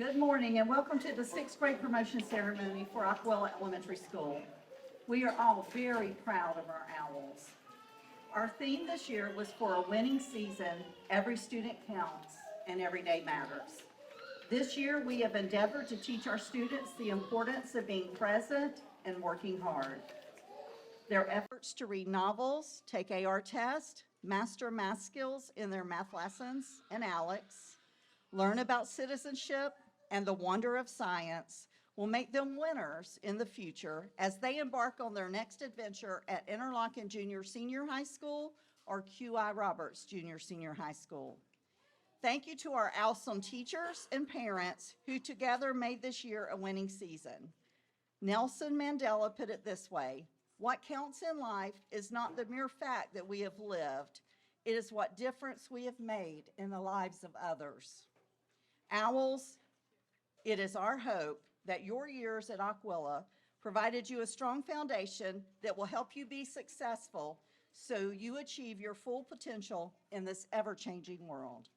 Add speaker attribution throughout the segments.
Speaker 1: Good morning and welcome to the sixth grade promotion ceremony for Ochwilla Elementary School. We are all very proud of our owls. Our theme this year was for a winning season, every student counts and every day matters. This year we have endeavored to teach our students the importance of being present and working hard. Their efforts to read novels, take AR tests, master math skills in their math lessons and ALEX, learn about citizenship and the wonder of science will make them winners in the future as they embark on their next adventure at Interlochen Junior Senior High School or QI Roberts Junior Senior High School. Thank you to our awesome teachers and parents who together made this year a winning season. Nelson Mandela put it this way: what counts in life is not the mere fact that we have lived, it is what difference we have made in the lives of others. Owls, it is our hope that your years at Ochwilla provided you a strong foundation that will help you be successful so you achieve your full potential in this ever-changing world.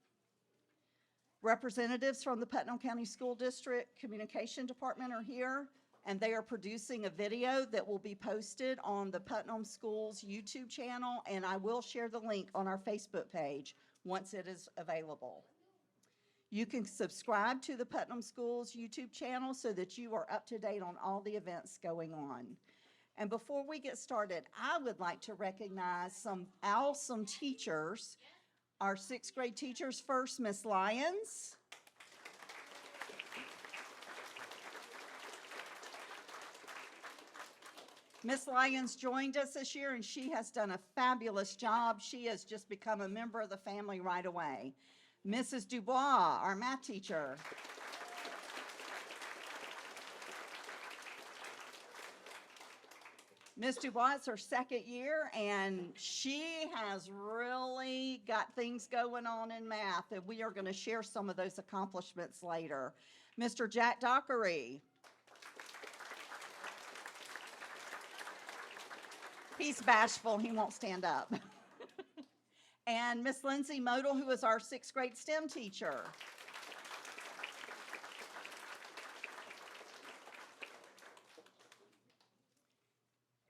Speaker 1: Representatives from the Putnam County School District Communication Department are here, and they are producing a video that will be posted on the Putnam Schools YouTube channel, and I will share the link on our Facebook page once it is available. You can subscribe to the Putnam Schools YouTube channel so that you are up to date on all the events going on. And before we get started, I would like to recognize some awesome teachers. Our sixth grade teachers first, Miss Lyons. Miss Lyons joined us this year and she has done a fabulous job. She has just become a member of the family right away. Mrs. Dubois, our math teacher. Ms. Dubois, it's her second year, and she has really got things going on in math, and we are going to share some of those accomplishments later. Mr. Jack Dockery. He's bashful, he won't stand up. And Miss Lindsay Modal, who is our sixth grade STEM teacher.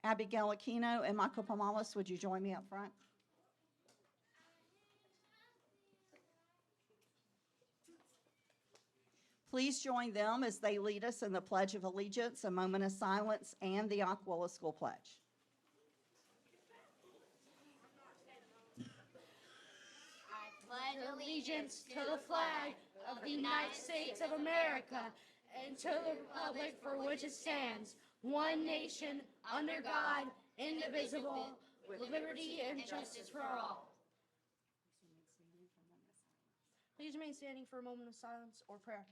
Speaker 1: Abigail Aquino and Michael Pomalis, would you join me up front? Please join them as they lead us in the Pledge of Allegiance, a moment of silence, and the Ochwilla School Pledge.
Speaker 2: Pledge allegiance to the flag of the United States of America and to the republic for which it stands, one nation, under God, indivisible, with liberty and justice for all. Please remain standing for a moment of silence or prayer.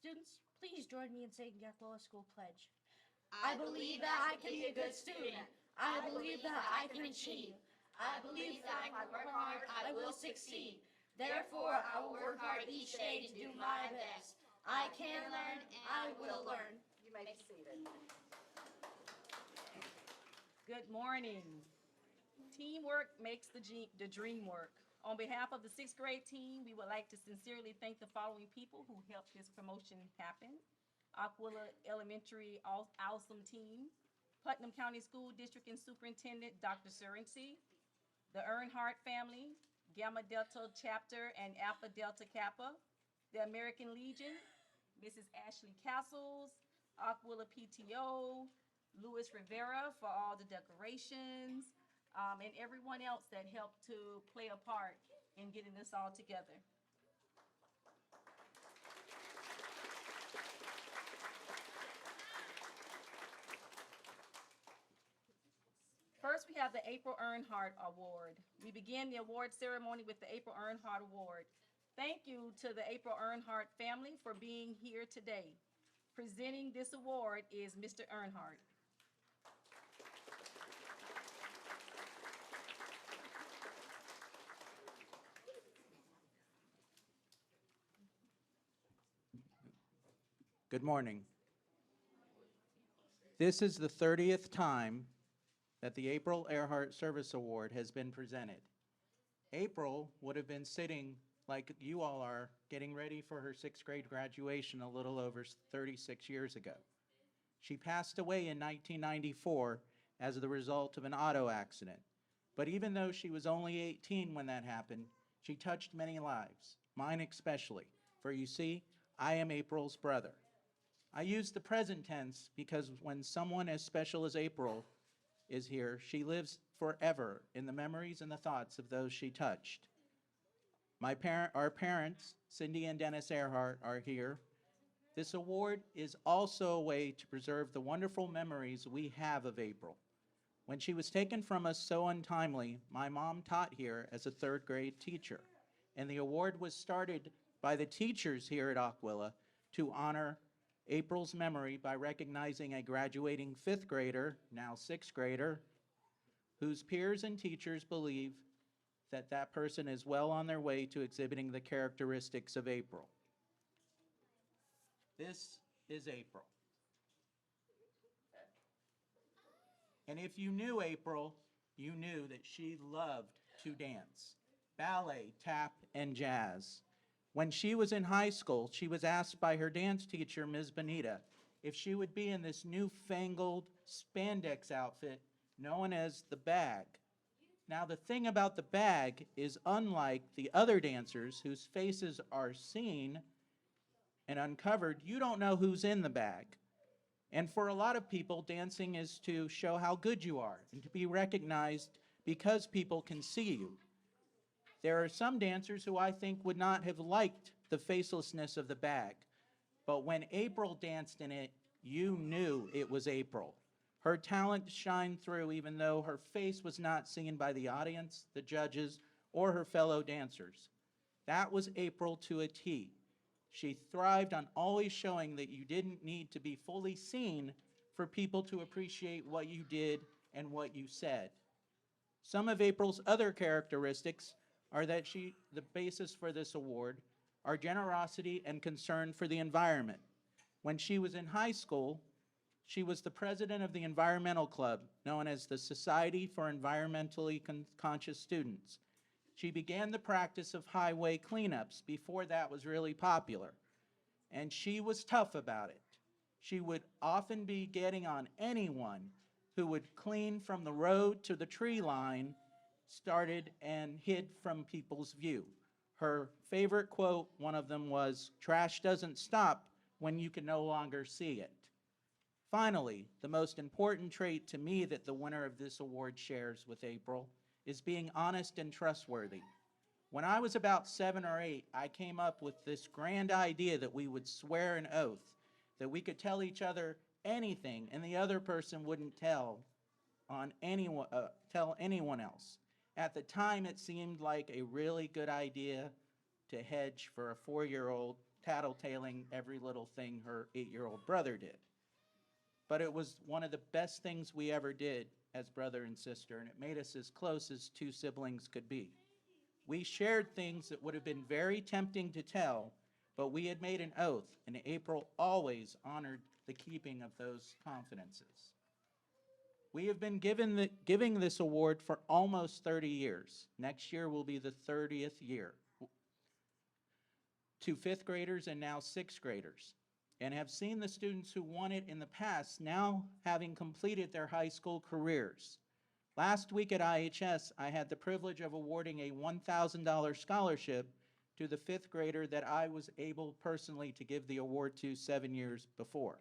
Speaker 2: Students, please join me in saying the Ochwilla School Pledge. I believe that I can be a good student. I believe that I can achieve. I believe that if I work hard, I will succeed. Therefore, I will work hard each day to do my best. I can learn, and I will learn.
Speaker 1: You may be seated.
Speaker 3: Good morning. Teamwork makes the dream work. On behalf of the sixth grade team, we would like to sincerely thank the following people who helped this promotion happen. Ochwilla Elementary Awesome Team, Putnam County School District and Superintendent Dr. Surency, the Earhart family, Gamma Delta Chapter and Alpha Delta Kappa, the American Legion, Mrs. Ashley Castles, Ochwilla PTO, Louis Rivera for all the decorations, and everyone else that helped to play a part in getting this all together. First, we have the April Earhart Award. We begin the award ceremony with the April Earhart Award. Thank you to the April Earhart family for being here today. Presenting this award is Mr. Earhart.
Speaker 4: Good morning. This is the 30th time that the April Earhart Service Award has been presented. April would have been sitting like you all are, getting ready for her sixth grade graduation a little over 36 years ago. She passed away in 1994 as the result of an auto accident. But even though she was only 18 when that happened, she touched many lives, mine especially. For you see, I am April's brother. I use the present tense because when someone as special as April is here, she lives forever in the memories and the thoughts of those she touched. Our parents, Cindy and Dennis Earhart, are here. This award is also a way to preserve the wonderful memories we have of April. When she was taken from us so untimely, my mom taught here as a third grade teacher, and the award was started by the teachers here at Ochwilla to honor April's memory by recognizing a graduating fifth grader, now sixth grader, whose peers and teachers believe that that person is well on their way to exhibiting the characteristics of April. This is April. And if you knew April, you knew that she loved to dance, ballet, tap, and jazz. When she was in high school, she was asked by her dance teacher, Ms. Bonita, if she would be in this newfangled spandex outfit known as the bag. Now, the thing about the bag is unlike the other dancers whose faces are seen and uncovered, you don't know who's in the bag. And for a lot of people, dancing is to show how good you are and to be recognized because people can see you. There are some dancers who I think would not have liked the facelessness of the bag. But when April danced in it, you knew it was April. Her talent shined through even though her face was not seen by the audience, the judges, or her fellow dancers. That was April to a T. She thrived on always showing that you didn't need to be fully seen for people to appreciate what you did and what you said. Some of April's other characteristics are that the basis for this award are generosity and concern for the environment. When she was in high school, she was the president of the environmental club, known as the Society for Environmentally Conscious Students. She began the practice of highway cleanups before that was really popular, and she was tough about it. She would often be getting on anyone who would clean from the road to the tree line, started and hid from people's view. Her favorite quote, one of them was, "Trash doesn't stop when you can no longer see it." Finally, the most important trait to me that the winner of this award shares with April is being honest and trustworthy. When I was about 7 or 8, I came up with this grand idea that we would swear an oath, that we could tell each other anything and the other person wouldn't tell anyone else. At the time, it seemed like a really good idea to hedge for a 4-year-old tattletaling every little thing her 8-year-old brother did. But it was one of the best things we ever did as brother and sister, and it made us as close as two siblings could be. We shared things that would have been very tempting to tell, but we had made an oath, and April always honored the keeping of those confidences. We have been giving this award for almost 30 years. Next year will be the 30th year to fifth graders and now sixth graders, and have seen the students who won it in the past now having completed their high school careers. Last week at IHS, I had the privilege of awarding a $1,000 scholarship to the fifth grader that I was able personally to give the award to 7 years before.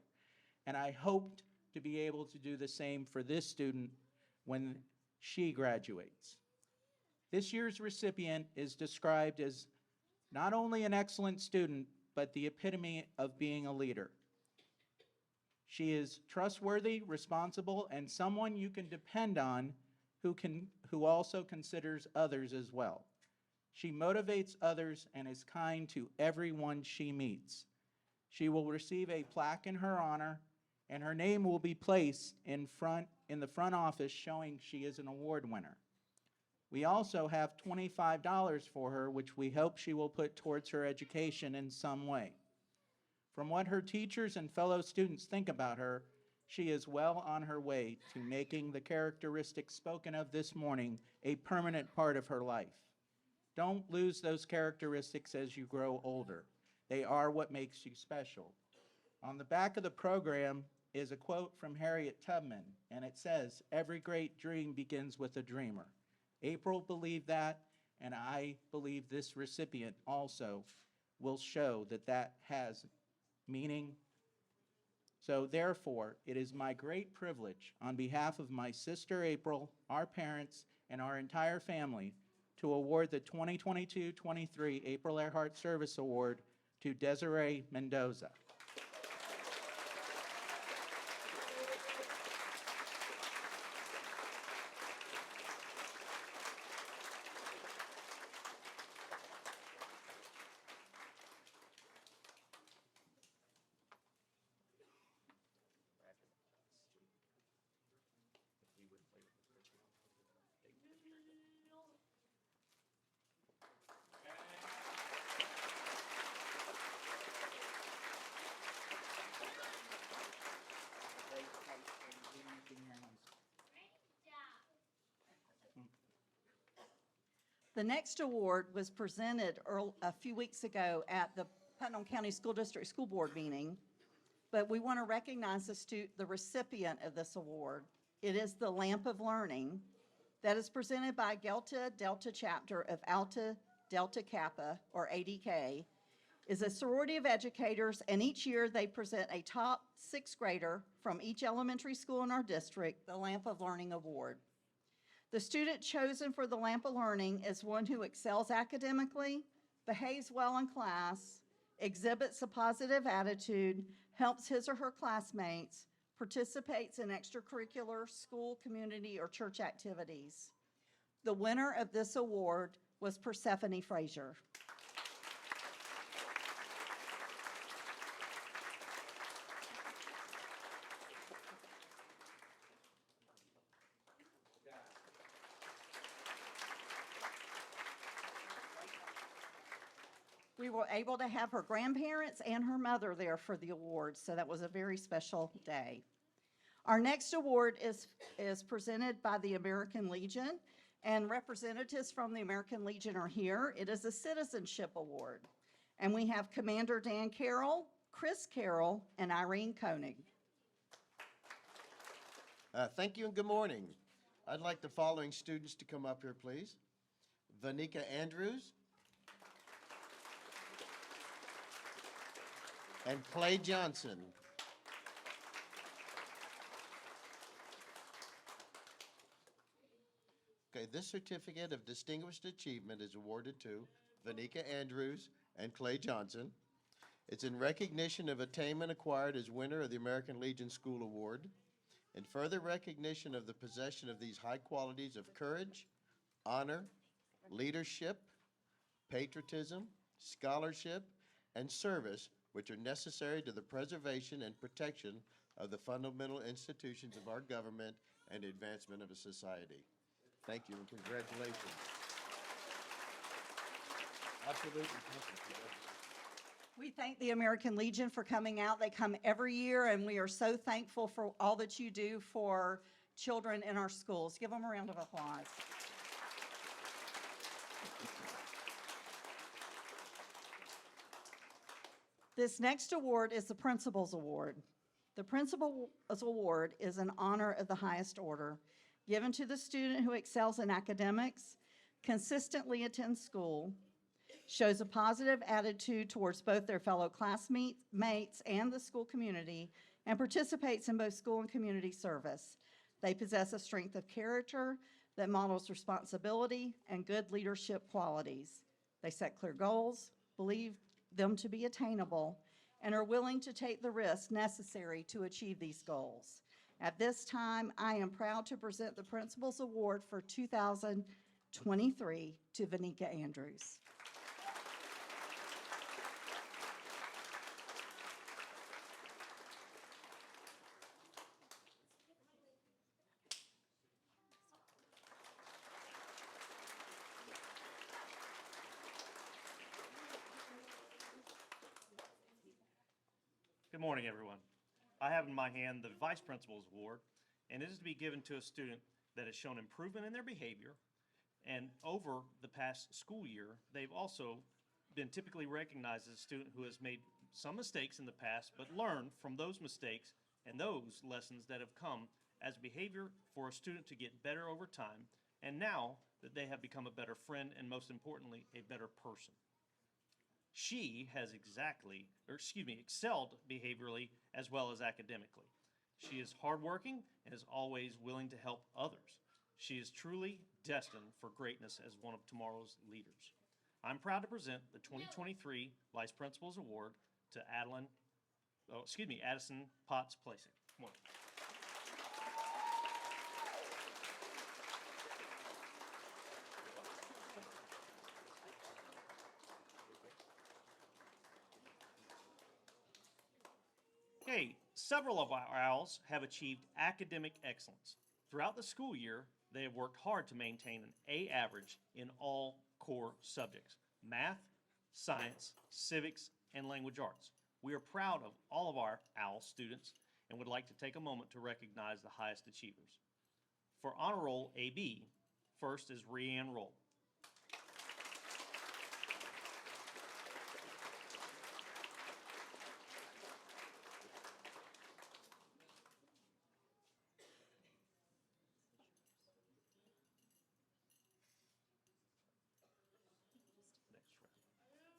Speaker 4: And I hoped to be able to do the same for this student when she graduates. This year's recipient is described as not only an excellent student, but the epitome of being a leader. She is trustworthy, responsible, and someone you can depend on who also considers others as well. She motivates others and is kind to everyone she meets. She will receive a plaque in her honor, and her name will be placed in the front office showing she is an award winner. We also have $25 for her, which we hope she will put towards her education in some way. From what her teachers and fellow students think about her, She is well on her way to making the characteristics spoken of this morning a permanent part of her life. Don't lose those characteristics as you grow older. They are what makes you special. On the back of the program is a quote from Harriet Tubman, and it says, "Every great dream begins with a dreamer." April believed that, and I believe this recipient also will show that that has meaning. So therefore, it is my great privilege, on behalf of my sister April, our parents, and our entire family, to award the 2022-23 April Earhart Service Award to Desiree Mendoza.
Speaker 1: The next award was presented a few weeks ago at the Putnam County School District School Board meeting, but we want to recognize the recipient of this award. It is the Lamp of Learning that is presented by Delta chapter of Alta Delta Kappa, or ADK, is a sorority of educators, and each year they present a top sixth grader from each elementary school in our district, the Lamp of Learning Award. The student chosen for the Lamp of Learning is one who excels academically, behaves well in class, exhibits a positive attitude, helps his or her classmates, participates in extracurricular, school, community, or church activities. The winner of this award was Persephone Frazier. We were able to have her grandparents and her mother there for the award, so that was a very special day. Our next award is presented by the American Legion, and representatives from the American Legion are here. It is a Citizenship Award, and we have Commander Dan Carroll, Chris Carroll, and Irene Koenig.
Speaker 5: Thank you and good morning. I'd like the following students to come up here, please. Vanika Andrews and Clay Johnson. Okay, this certificate of distinguished achievement is awarded to Vanika Andrews and Clay Johnson. It's in recognition of attainment acquired as winner of the American Legion School Award, in further recognition of the possession of these high qualities of courage, honor, leadership, patriotism, scholarship, and service, which are necessary to the preservation and protection of the fundamental institutions of our government and advancement of a society. Thank you and congratulations. Absolutely.
Speaker 1: We thank the American Legion for coming out. They come every year, and we are so thankful for all that you do for children in our schools. Give them a round of applause. This next award is the Principal's Award. The Principal's Award is an honor of the highest order, given to the student who excels in academics, consistently attends school, shows a positive attitude towards both their fellow classmates and the school community, and participates in both school and community service. They possess a strength of character that models responsibility and good leadership qualities. They set clear goals, believe them to be attainable, and are willing to take the risks necessary to achieve these goals. At this time, I am proud to present the Principal's Award for 2023 to Vanika Andrews.
Speaker 6: Good morning, everyone. I have in my hand the Vice Principal's Award, and it is to be given to a student that has shown improvement in their behavior. And over the past school year, they've also been typically recognized as a student who has made some mistakes in the past, but learned from those mistakes and those lessons that have come as behavior for a student to get better over time, and now that they have become a better friend and most importantly, a better person. She has excelled behaviorally as well as academically. She is hardworking and is always willing to help others. She is truly destined for greatness as one of tomorrow's leaders. I'm proud to present the 2023 Vice Principal's Award to Addison Potts Placing. Come on. Okay, several of our owls have achieved academic excellence. Throughout the school year, they have worked hard to maintain an A average in all core subjects: math, science, civics, and language arts. We are proud of all of our OWL students and would like to take a moment to recognize the highest achievers. For Honor Roll AB, first is Rhiann Roll.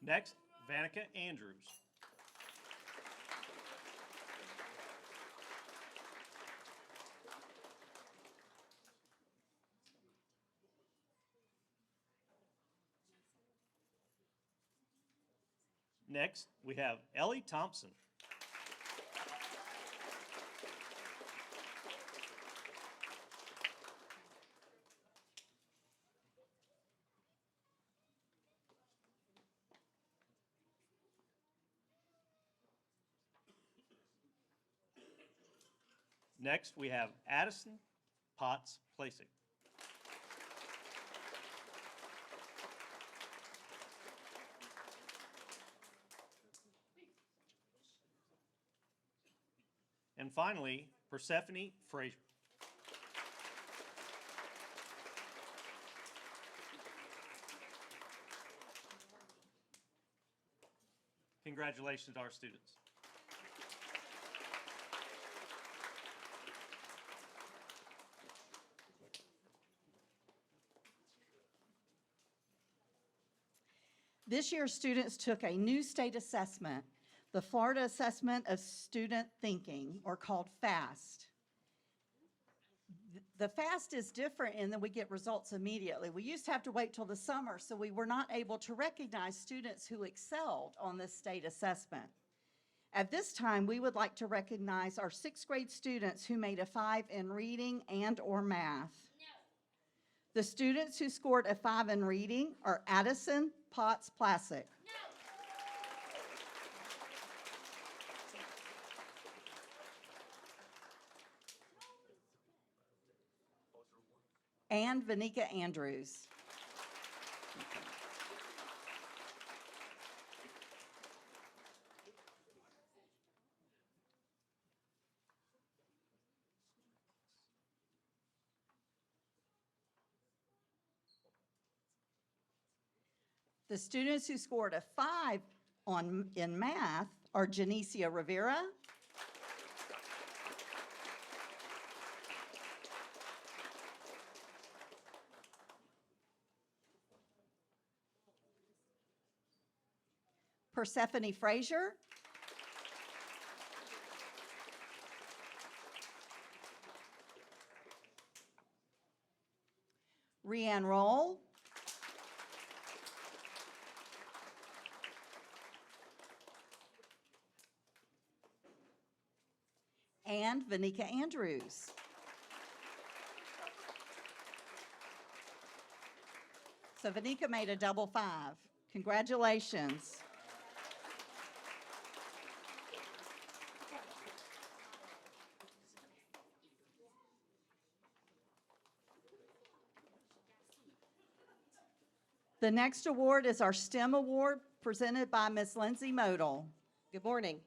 Speaker 6: Next, Vanica Andrews. Next, we have Ellie Thompson. Next, we have Addison Potts Placing. And finally, Persephone Frazier. Congratulations to our students.
Speaker 1: This year, students took a new state assessment, the Florida Assessment of Student Thinking, or called FAST. The FAST is different in that we get results immediately. We used to have to wait till the summer, so we were not able to recognize students who excelled on this state assessment. At this time, we would like to recognize our sixth grade students who made a 5 in reading and/or math. The students who scored a 5 in reading are Addison Potts Plassick. And Vanica Andrews. The students who scored a 5 in math are Janicia Rivera, Persephone Frazier, Rhiann Roll, and Vanica Andrews. So Vanica made a double 5. Congratulations. The next award is our STEM Award presented by Ms. Lindsay Modal.
Speaker 7: Good morning.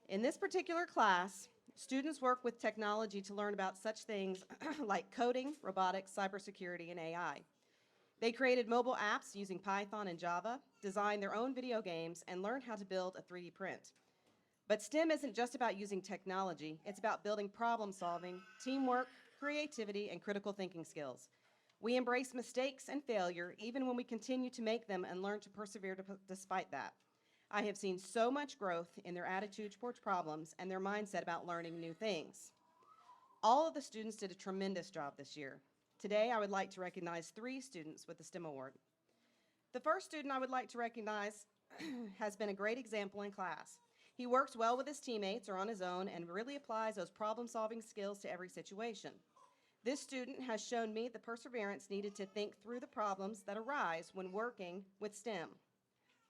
Speaker 7: In this particular class, students work with technology to learn about such things like coding, robotics, cybersecurity, and AI. They created mobile apps using Python and Java, designed their own video games, and learned how to build a 3D print. But STEM isn't just about using technology, it's about building problem solving, teamwork, creativity, and critical thinking skills. We embrace mistakes and failure even when we continue to make them and learn to persevere despite that. I have seen so much growth in their attitude towards problems and their mindset about learning new things. All of the students did a tremendous job this year. Today, I would like to recognize 3 students with the STEM Award. The first student I would like to recognize has been a great example in class. He works well with his teammates or on his own and really applies those problem-solving skills to every situation. This student has shown me the perseverance needed to think through the problems that arise when working with STEM.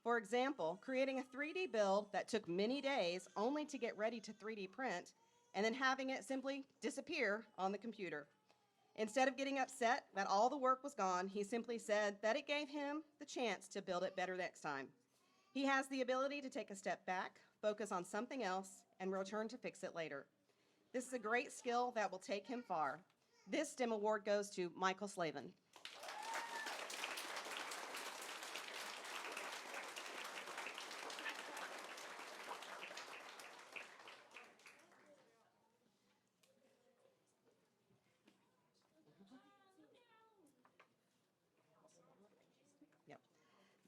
Speaker 7: For example, creating a 3D build that took many days only to get ready to 3D print and then having it simply disappear on the computer. Instead of getting upset that all the work was gone, he simply said that it gave him the chance to build it better next time. He has the ability to take a step back, focus on something else, and return to fix it later. This is a great skill that will take him far. This STEM award goes to Michael Slavin.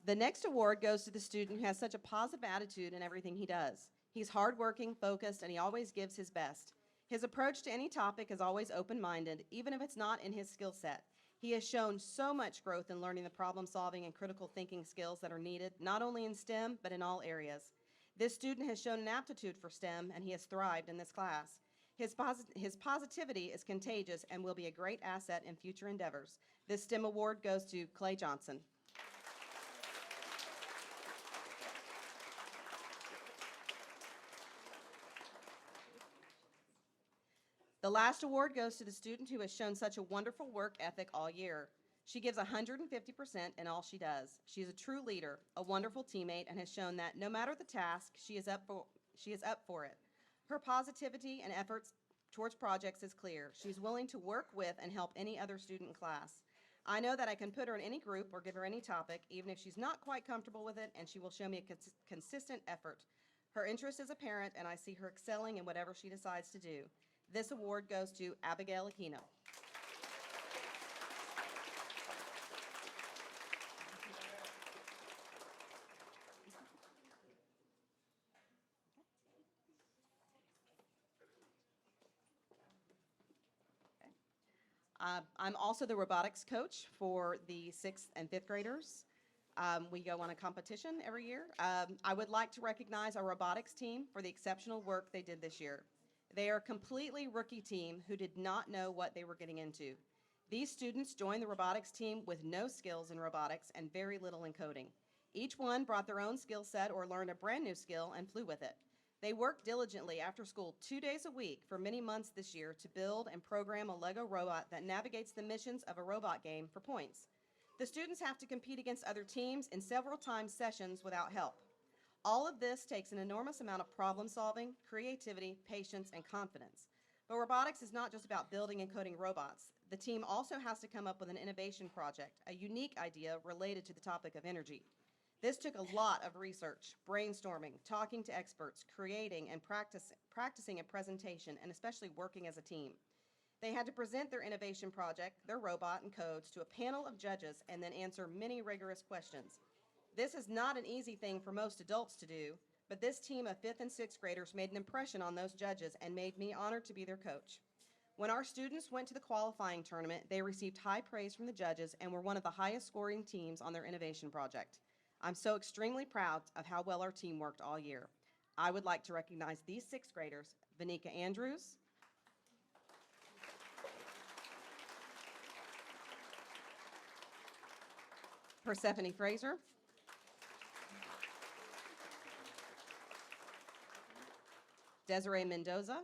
Speaker 7: The next award goes to the student who has such a positive attitude in everything he does. He's hardworking, focused, and he always gives his best. His approach to any topic is always open-minded, even if it's not in his skill set. He has shown so much growth in learning the problem-solving and critical thinking skills that are needed, not only in STEM, but in all areas. This student has shown an aptitude for STEM, and he has thrived in this class. His positivity is contagious and will be a great asset in future endeavors. This STEM award goes to Clay Johnson. The last award goes to the student who has shown such a wonderful work ethic all year. She gives 150% in all she does. She is a true leader, a wonderful teammate, and has shown that no matter the task, she is up for it. Her positivity and efforts towards projects is clear. She's willing to work with and help any other student in class. I know that I can put her in any group or give her any topic, even if she's not quite comfortable with it, and she will show me a consistent effort. Her interest is apparent, and I see her excelling in whatever she decides to do. This award goes to Abigail Aquino. I'm also the robotics coach for the 6th and 5th graders. We go on a competition every year. I would like to recognize our robotics team for the exceptional work they did this year. They are a completely rookie team who did not know what they were getting into. These students joined the robotics team with no skills in robotics and very little in coding. Each one brought their own skill set or learned a brand new skill and flew with it. They worked diligently after school 2 days a week for many months this year to build and program a Lego robot that navigates the missions of a robot game for points. The students have to compete against other teams in several times sessions without help. All of this takes an enormous amount of problem solving, creativity, patience, and confidence. But robotics is not just about building and coding robots. The team also has to come up with an innovation project, a unique idea related to the topic of energy. This took a lot of research, brainstorming, talking to experts, creating and practicing a presentation, and especially working as a team. They had to present their innovation project, their robot and codes, to a panel of judges and then answer many rigorous questions. This is not an easy thing for most adults to do, but this team of 5th and 6th graders made an impression on those judges and made me honored to be their coach. When our students went to the qualifying tournament, they received high praise from the judges and were one of the highest scoring teams on their innovation project. I'm so extremely proud of how well our team worked all year. I would like to recognize these 6th graders, Vanika Andrews, Persephone Fraser, Desiree Mendoza,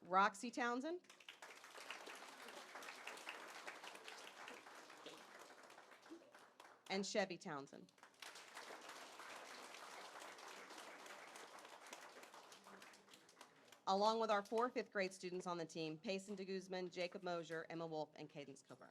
Speaker 7: Roxy Townsend, and Chevy Townsend. Along with our 4 fifth-grade students on the team, Payson de Guzman, Jacob Mosier, Emma Wolf, and Cadence Coburn.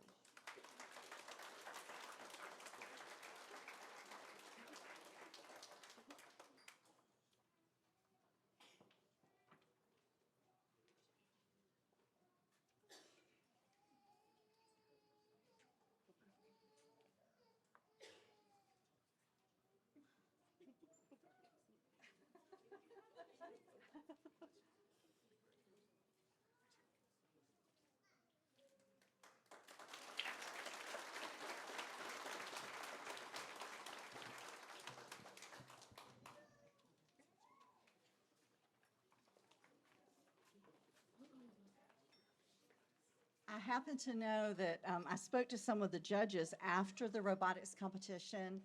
Speaker 1: I happen to know that I spoke to some of the judges after the robotics competition,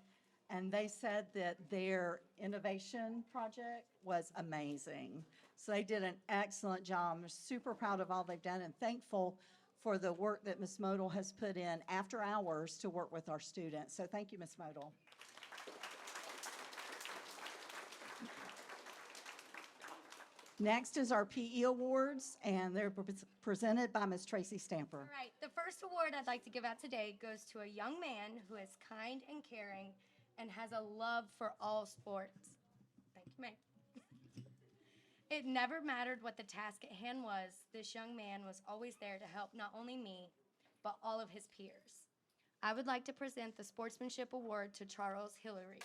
Speaker 1: and they said that their innovation project was amazing. So they did an excellent job. I'm super proud of all they've done and thankful for the work that Ms. Modal has put in after hours to work with our students. So thank you, Ms. Modal. Next is our PE awards, and they're presented by Ms. Tracy Stamper.
Speaker 2: All right, the first award I'd like to give out today goes to a young man who is kind and caring and has a love for all sports. Thank you, May. It never mattered what the task at hand was, this young man was always there to help not only me, but all of his peers. I would like to present the Sportsmanship Award to Charles Hillary.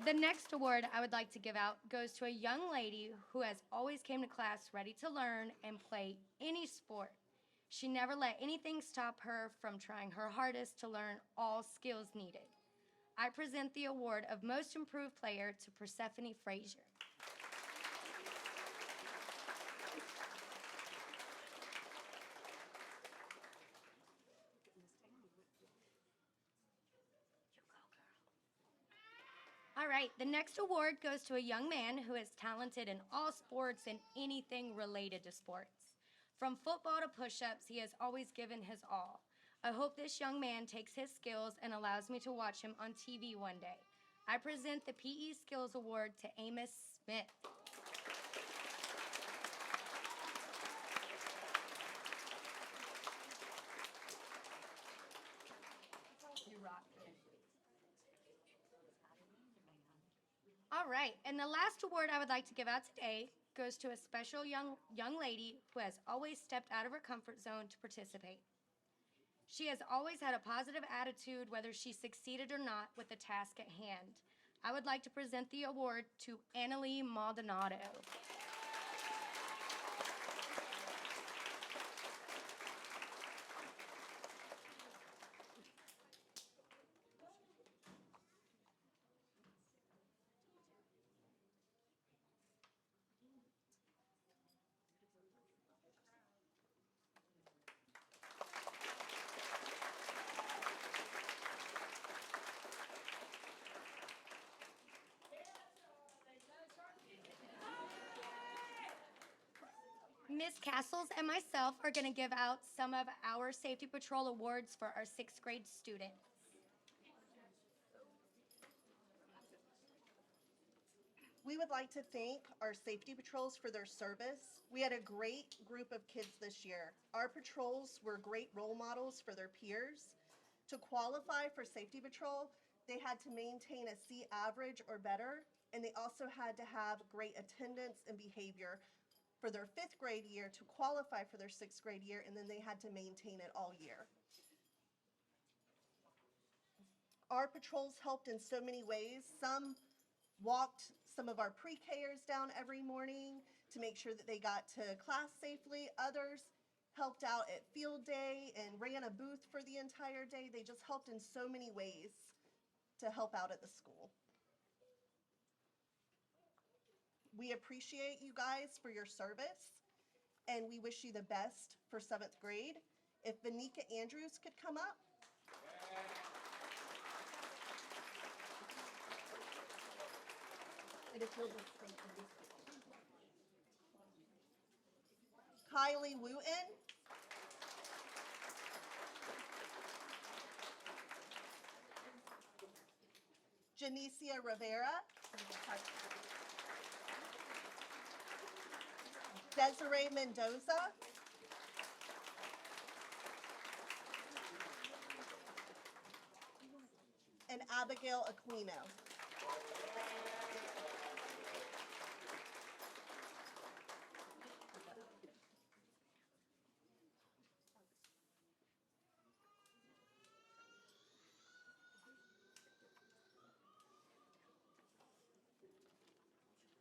Speaker 2: The next award I would like to give out goes to a young lady who has always came to class ready to learn and play any sport. She never let anything stop her from trying her hardest to learn all skills needed. I present the award of Most Improved Player to Persephone Frazier. All right, the next award goes to a young man who is talented in all sports and anything related to sports. From football to push-ups, he has always given his all. I hope this young man takes his skills and allows me to watch him on TV one day. I present the PE Skills Award to Amos Smith. All right, and the last award I would like to give out today goes to a special young lady who has always stepped out of her comfort zone to participate. She has always had a positive attitude whether she succeeded or not with the task at hand. I would like to present the award to Annalie Maldonado. Ms. Castles and myself are going to give out some of our Safety Patrol awards for our 6th grade students.
Speaker 8: We would like to thank our safety patrols for their service. We had a great group of kids this year. Our patrols were great role models for their peers. To qualify for safety patrol, they had to maintain a C average or better, and they also had to have great attendance and behavior for their 5th grade year to qualify for their 6th grade year, and then they had to maintain it all year. Our patrols helped in so many ways. Some walked some of our pre-Kers down every morning to make sure that they got to class safely. Others helped out at field day and ran a booth for the entire day. They just helped in so many ways to help out at the school. We appreciate you guys for your service, and we wish you the best for 7th grade. If Vanika Andrews could come up. And if you'll just stay for this. Kylie Wooten. Janicia Rivera. Desiree Mendoza. And Abigail Aquino.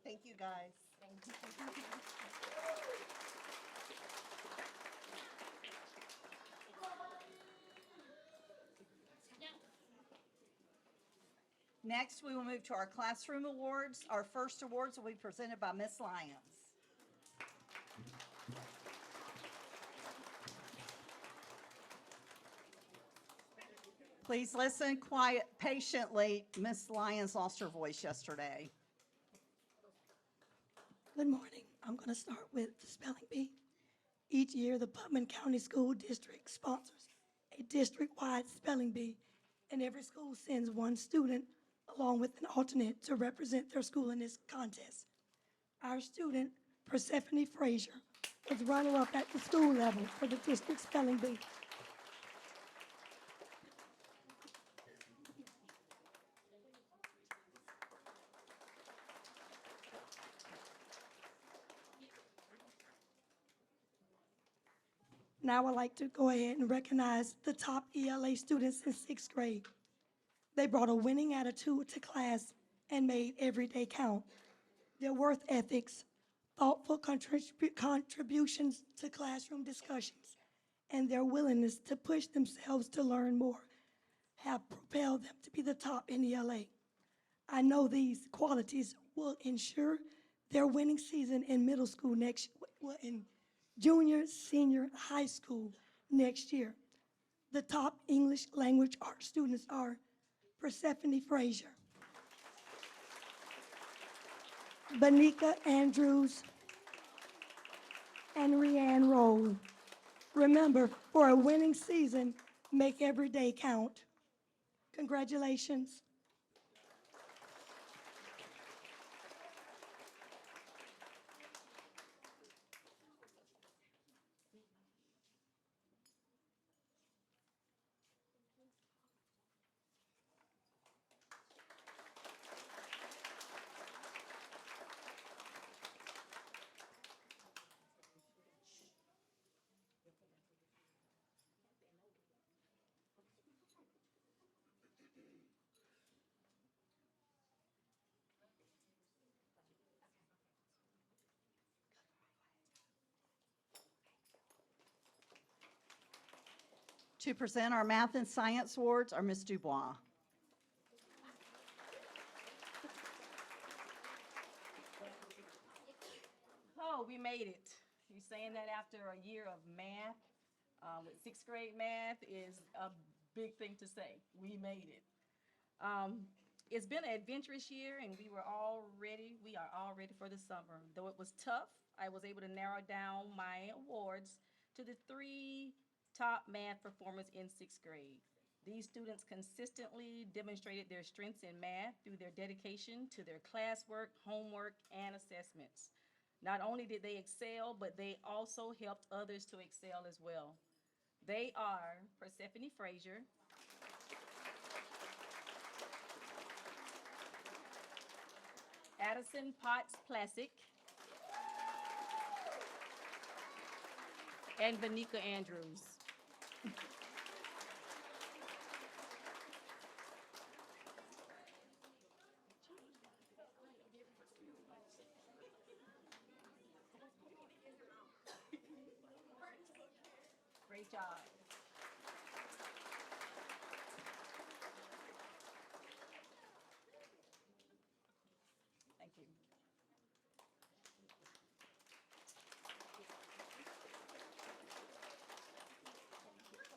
Speaker 8: Thank you, guys.
Speaker 1: Next, we will move to our classroom awards. Our first awards will be presented by Ms. Lyons. Please listen patiently. Ms. Lyons lost her voice yesterday.
Speaker 9: Good morning. I'm going to start with the spelling bee. Each year, the Putnam County School District sponsors a district-wide spelling bee, and every school sends one student along with an alternate to represent their school in this contest. Our student, Persephone Frazier, was runner-up at the school level for the district spelling bee. Now I'd like to go ahead and recognize the top ELA students in 6th grade. They brought a winning attitude to class and made every day count. Their work ethics, thoughtful contributions to classroom discussions, and their willingness to push themselves to learn more have propelled them to be the top in ELA. I know these qualities will ensure their winning season in middle school in junior, senior, high school next year. The top English language arts students are Persephone Frazier, Vanika Andrews, and Rianne Roll. Remember, for a winning season, make every day count. Congratulations.
Speaker 1: To present our math and science awards are Ms. Dubois.
Speaker 3: Oh, we made it. You're saying that after a year of math, with 6th grade math is a big thing to say. We made it. It's been an adventurous year, and we are all ready for the summer. Though it was tough, I was able to narrow down my awards to the 3 top math performers in 6th grade. These students consistently demonstrated their strengths in math through their dedication to their classwork, homework, and assessments. Not only did they excel, but they also helped others to excel as well. They are Persephone Frazier, Addison Potts Plassick, and Vanika Andrews. Great job. Thank you.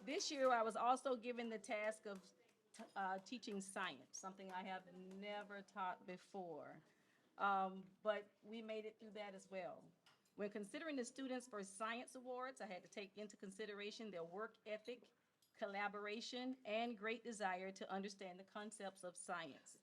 Speaker 3: This year, I was also given the task of teaching science, something I have never taught before. But we made it through that as well. When considering the students for science awards, I had to take into consideration their work ethic, collaboration, and great desire to understand the concepts of science.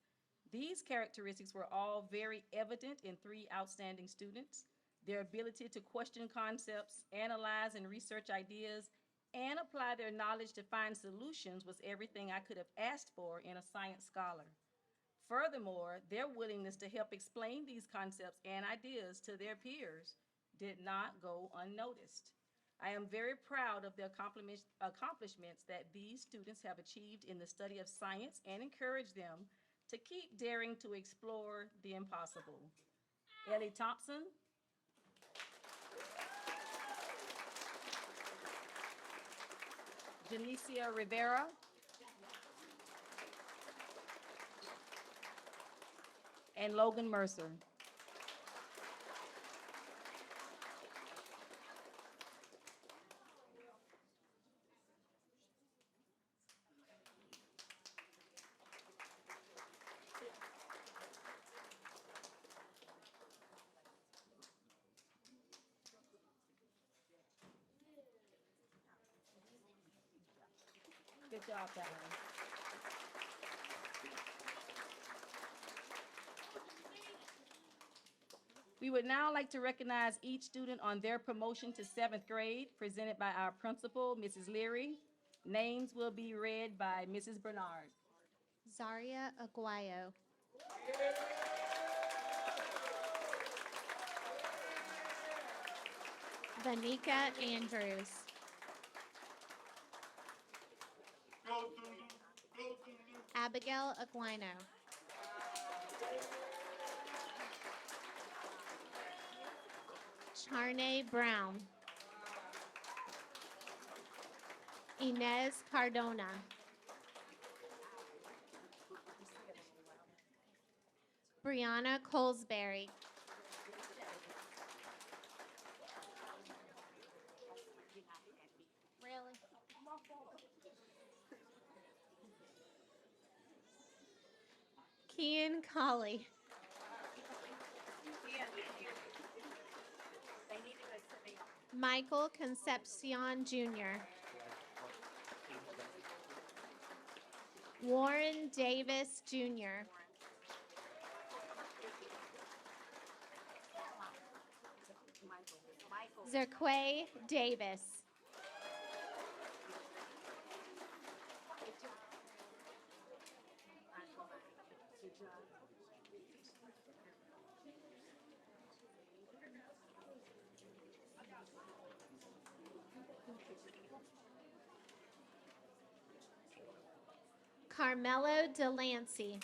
Speaker 3: These characteristics were all very evident in three outstanding students. Their ability to question concepts, analyze and research ideas, and apply their knowledge to find solutions was everything I could have asked for in a science scholar. Furthermore, their willingness to help explain these concepts and ideas to their peers did not go unnoticed. I am very proud of the accomplishments that these students have achieved in the study of science and encourage them to keep daring to explore the impossible. Ellie Thompson, Janicia Rivera, and Logan Mercer. Good job, Valerie. We would now like to recognize each student on their promotion to seventh grade, presented by our principal, Mrs. Leary. Names will be read by Mrs. Bernard.
Speaker 10: Zaria Aguayo. Vanika Andrews. Abigail Aguino. Charnay Brown. Inez Cardona. Brianna Colesberry. Really? Kian Colley. Michael Concepcion Jr. Warren Davis Jr. Zerquay Davis. Carmelo Delancey.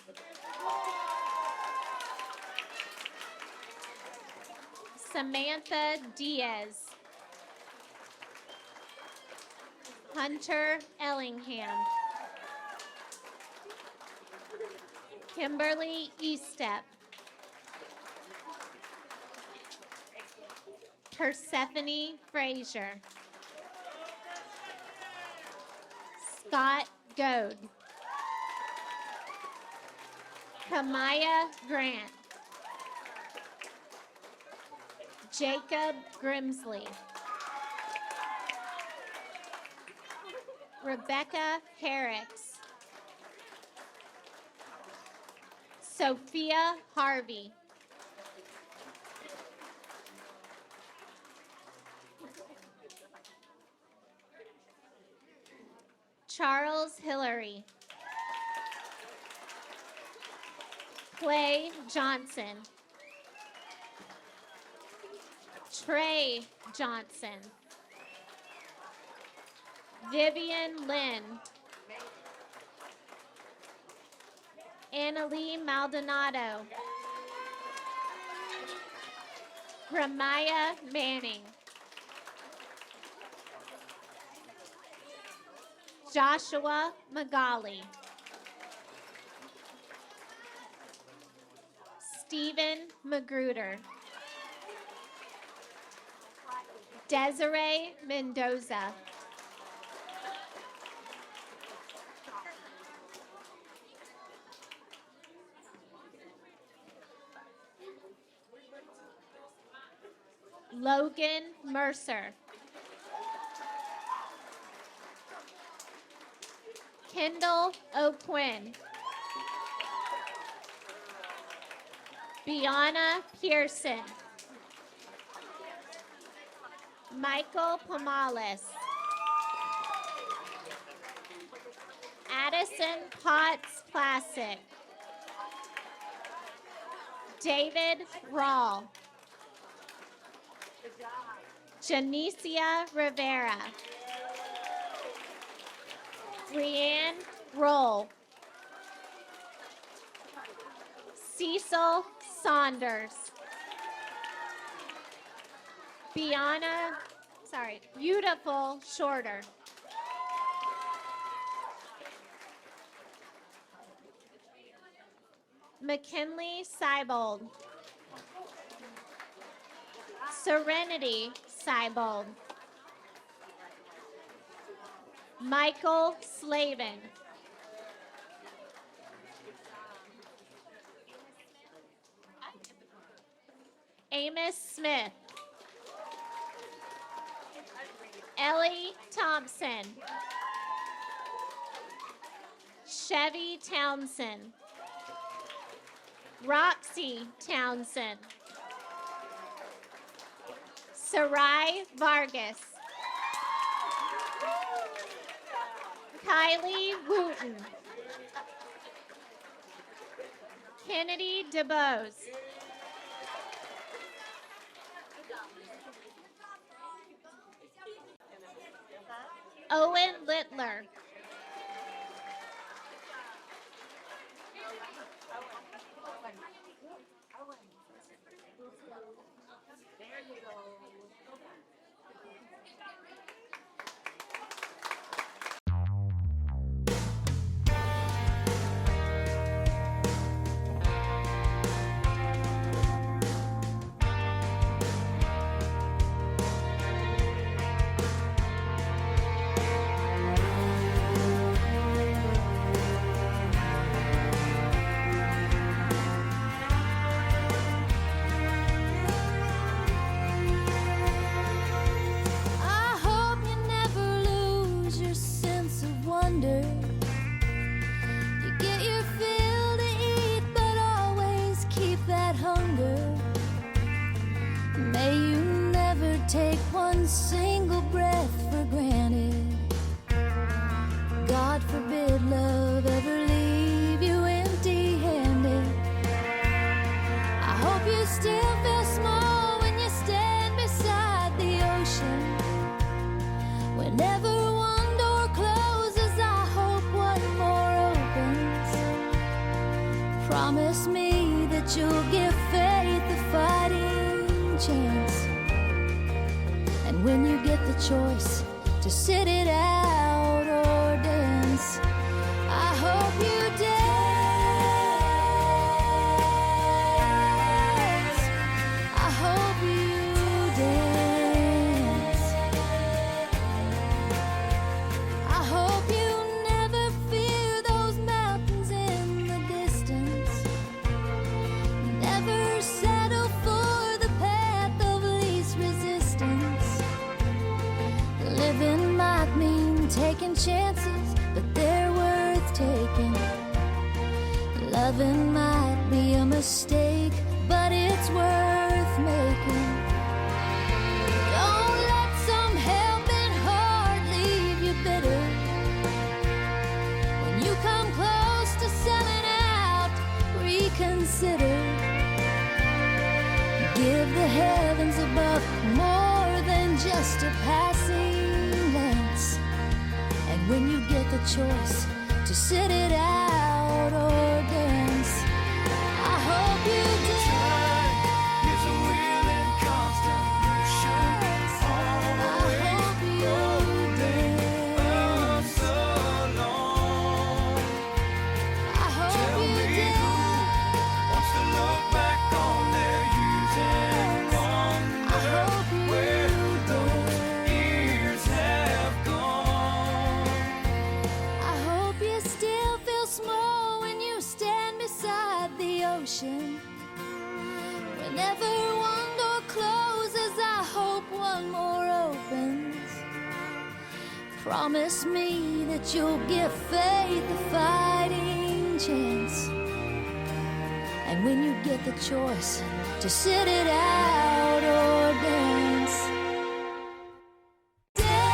Speaker 10: Samantha Diaz. Hunter Ellingham. Kimberly Eastep. Persephone Frazier. Scott Goad. Kamaya Grant. Jacob Grimsley. Rebecca Herricks. Sophia Harvey. Charles Hillary. Clay Johnson. Trey Johnson. Vivian Lynn. Annalie Maldonado. Ramaya Manning. Joshua Magali. Stephen Magruder. Desiree Mendoza. Logan Mercer. Kendall O'Quinn. Bianna Pearson. Michael Pomales. Addison Potts Plassick. David Rawl. Janicia Rivera. Brianne Roll. Cecil Saunders. Beautiful Shorter. McKinley Seibold. Serenity Seibold. Michael Slavin. Amos Smith. Ellie Thompson. Chevy Townsend. Roxy Townsend. Sarai Vargas. Kylie Wooten. Kennedy DeBose. Owen Littler.
Speaker 2: I hope you never lose your sense of wonder. You get your fill to eat, but always keep that hunger. May you never take one single breath for granted. God forbid love ever leave you empty-handed. I hope you still feel small when you stand beside the ocean. Whenever one door closes, I hope one more opens. Promise me that you'll give faith a fighting chance. And when you get the choice to sit it out or dance, I hope you dance. I hope you dance. I hope you never fear those mountains in the distance. Never settle for the path of least resistance. Living might mean taking chances, but they're worth taking. Loving might be a mistake, but it's worth making. Don't let some helping heart leave you bitter. When you come close to selling out, reconsider. Give the heavens above more than just a passing glance. And when you get the choice to sit it out or dance, I hope you dance. I hope you dance. I hope you dance. I hope you dance. I hope you still feel small when you Promise me that you'll give faith a fighting chance. And when you get the choice to sit it out or dance, dance.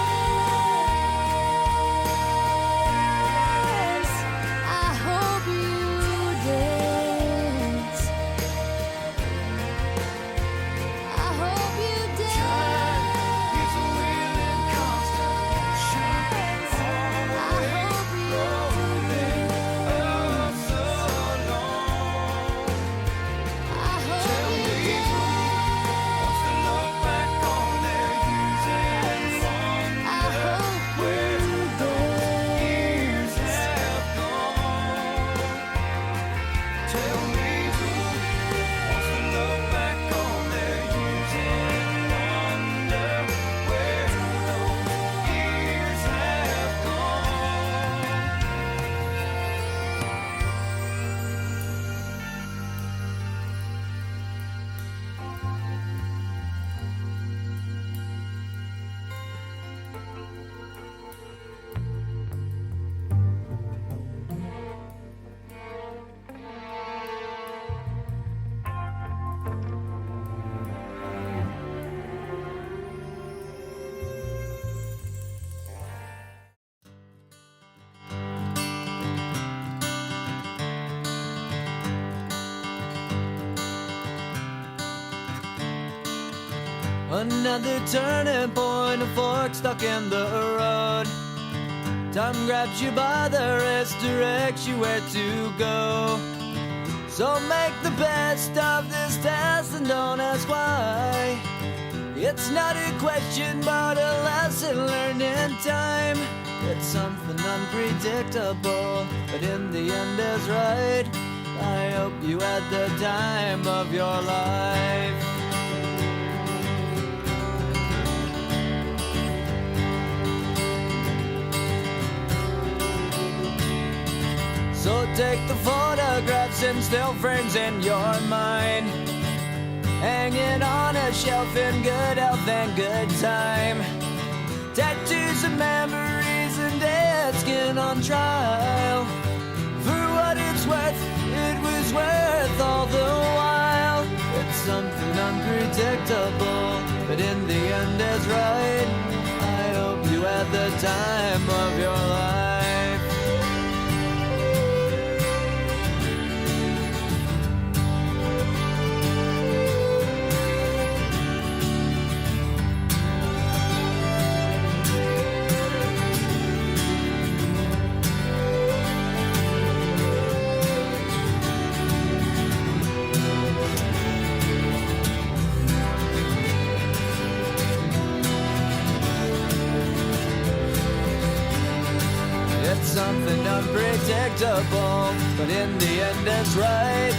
Speaker 2: I hope you dance. I hope you dance. I hope
Speaker 11: Another turning point, a fork stuck in the road. Time grabs you by the wrist, directs you where to go. So make the best of this test and don't ask why. It's not a question but a lesson learned in time. It's something unpredictable, but in the end is right. I hope you had the time of your life. So take the photographs and still frames in your mind, hanging on a shelf in good health and good time. Tattoos of memories and dead skin on trial. For what it's worth, it was worth all the while. It's something unpredictable, but in the end is right. I hope you had the time of your life. Something unpredictable, but in the end it's right.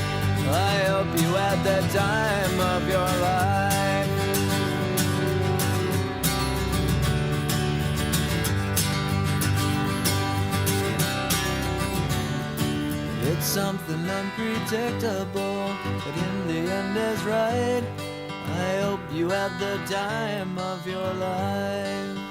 Speaker 11: I hope you had the time of your life. It's something unpredictable, but in the end is right. I hope you had the time of your life.